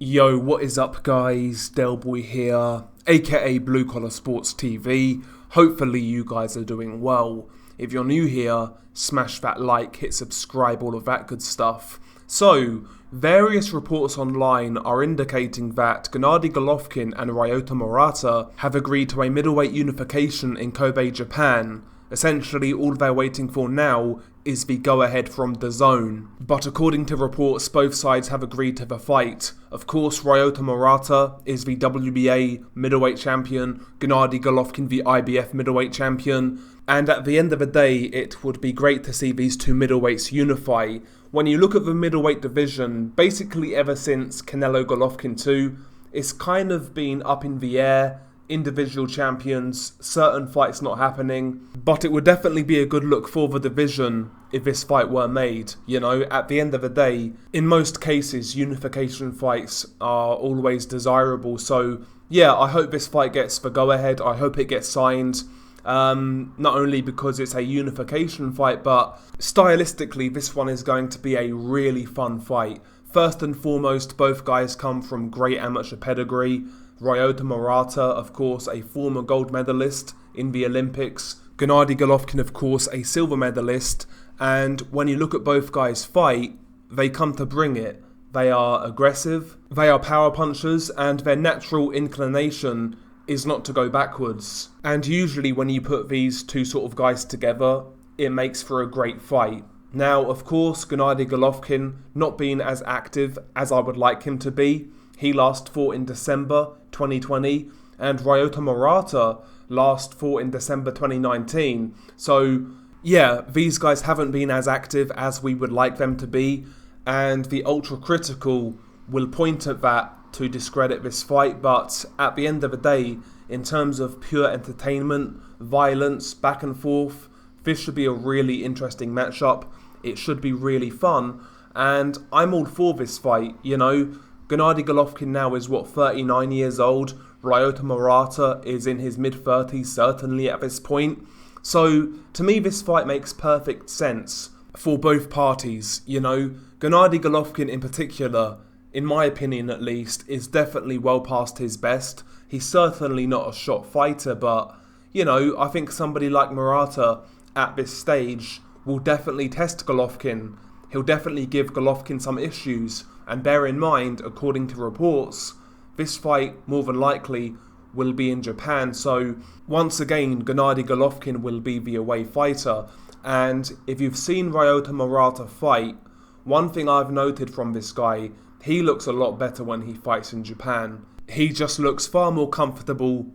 Yo, what is up guys? Delboy here, aka Blue Collar Sports TV. Hopefully you guys are doing well. If you're new here, smash that like, hit subscribe, all of that good stuff. So, various reports online are indicating that Gennady Golovkin and Ryota Murata have agreed to a middleweight unification in Kobe, Japan. Essentially, all they're waiting for now is the go-ahead from DAZN. But according to reports, both sides have agreed to the fight. Of course, Ryota Murata is the WBA middleweight champion, Gennady Golovkin the IBF middleweight champion, and at the end of the day, it would be great to see these two middleweights unify. When you look at the middleweight division, basically ever since Canelo Golovkin 2, it's kind of been up in the air. Individual champions, certain fights not happening, but it would definitely be a good look for the division if this fight were made. You know, at the end of the day, in most cases, unification fights are always desirable. So yeah, I hope this fight gets the go-ahead. I hope it gets signed. Not only because it's a unification fight, but stylistically, this one is going to be a really fun fight. First and foremost, both guys come from great amateur pedigree. Ryota Murata, of course, a former gold medalist in the Olympics. Gennady Golovkin, of course, a silver medalist. And when you look at both guys fight, they come to bring it. They are aggressive, they are power punchers, and their natural inclination is not to go backwards. And usually when you put these two sort of guys together, it makes for a great fight. Now, of course, Gennady Golovkin not being as active as I would like him to be. He last fought in December 2020, and Ryota Murata last fought in December 2019. So, yeah, these guys haven't been as active as we would like them to be, and the ultra critical will point at that to discredit this fight, but at the end of the day, in terms of pure entertainment, violence, back and forth, this should be a really interesting matchup. It should be really fun, and I'm all for this fight, you know. Gennady Golovkin now is, 39 years old. Ryota Murata is in his mid-30s, certainly at this point. So, to me, this fight makes perfect sense for both parties, you know. Gennady Golovkin in particular, in my opinion at least, is definitely well past his best. He's certainly not a shot fighter, but, you know, I think somebody like Morata at this stage will definitely test Golovkin. He'll definitely give Golovkin some issues. And bear in mind, according to reports, this fight more than likely will be in Japan. So once again, Gennady Golovkin will be the away fighter. And if you've seen Ryota Murata fight, one thing I've noted from this guy, he looks a lot better when he fights in Japan. He just looks far more comfortable,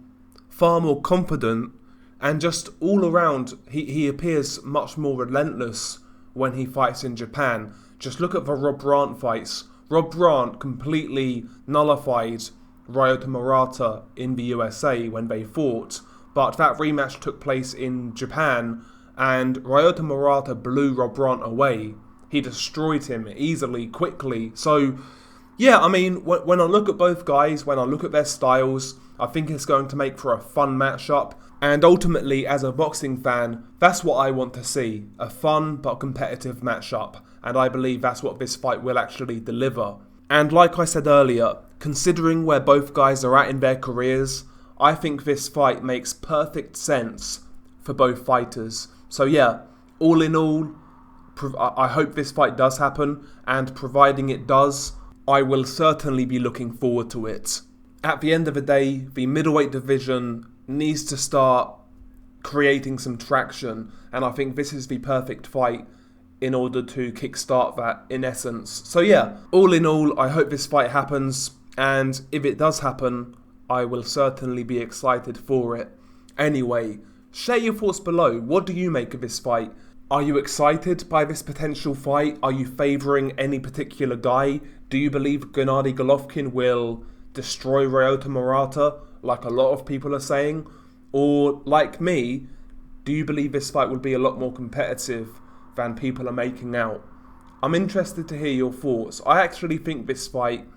far more confident, and just all around, he appears much more relentless when he fights in Japan. Just look at the Rob Brandt fights. Rob Brandt completely nullified Ryota Murata in the USA when they fought, but that rematch took place in Japan, and Ryota Murata blew Rob Brandt away. He destroyed him easily, quickly. So, yeah, I mean, when I look at both guys, when I look at their styles, I think it's going to make for a fun matchup. And ultimately, as a boxing fan, that's what I want to see. A fun but competitive matchup. And I believe that's what this fight will actually deliver. And like I said earlier, considering where both guys are at in their careers, I think this fight makes perfect sense for both fighters. So yeah, all in all, I hope this fight does happen. And providing it does, I will certainly be looking forward to it. At the end of the day, the middleweight division needs to start creating some traction, and I think this is the perfect fight in order to kickstart that in essence. So yeah, all in all, I hope this fight happens, and if it does happen, I will certainly be excited for it. Anyway, share your thoughts below. What do you make of this fight? Are you excited by this potential fight? Are you favouring any particular guy? Do you believe Gennady Golovkin will destroy Ryota Murata, like a lot of people are saying? Or, like me, do you believe this fight will be a lot more competitive than people are making out? I'm interested to hear your thoughts. I actually think this fight,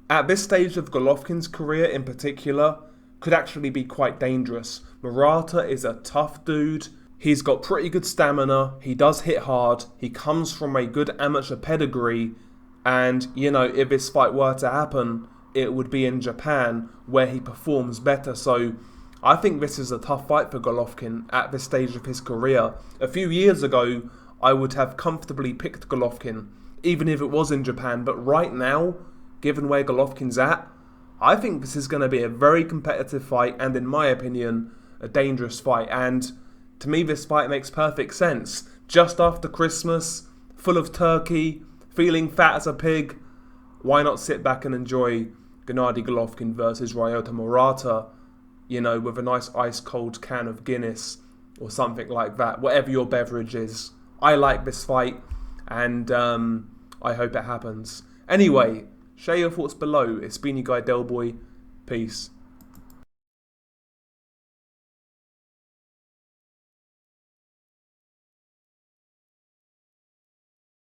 at this stage of Golovkin's career in particular, could actually be quite dangerous. Morata is a tough dude. He's got pretty good stamina. He does hit hard. He comes from a good amateur pedigree. And, you know, if this fight were to happen, it would be in Japan where he performs better. So I think this is a tough fight for Golovkin at this stage of his career. A few years ago, I would have comfortably picked Golovkin, even if it was in Japan. But right now, given where Golovkin's at, I think this is going to be a very competitive fight and, in my opinion, a dangerous fight. And to me, this fight makes perfect sense. Just after Christmas, full of turkey, feeling fat as a pig, why not sit back and enjoy Gennady Golovkin versus Ryota Murata, you know, with a nice ice-cold can of Guinness or something like that, whatever your beverage is. I like this fight, and I hope it happens. Anyway, share your thoughts below. It's been your guy Delboy. Peace.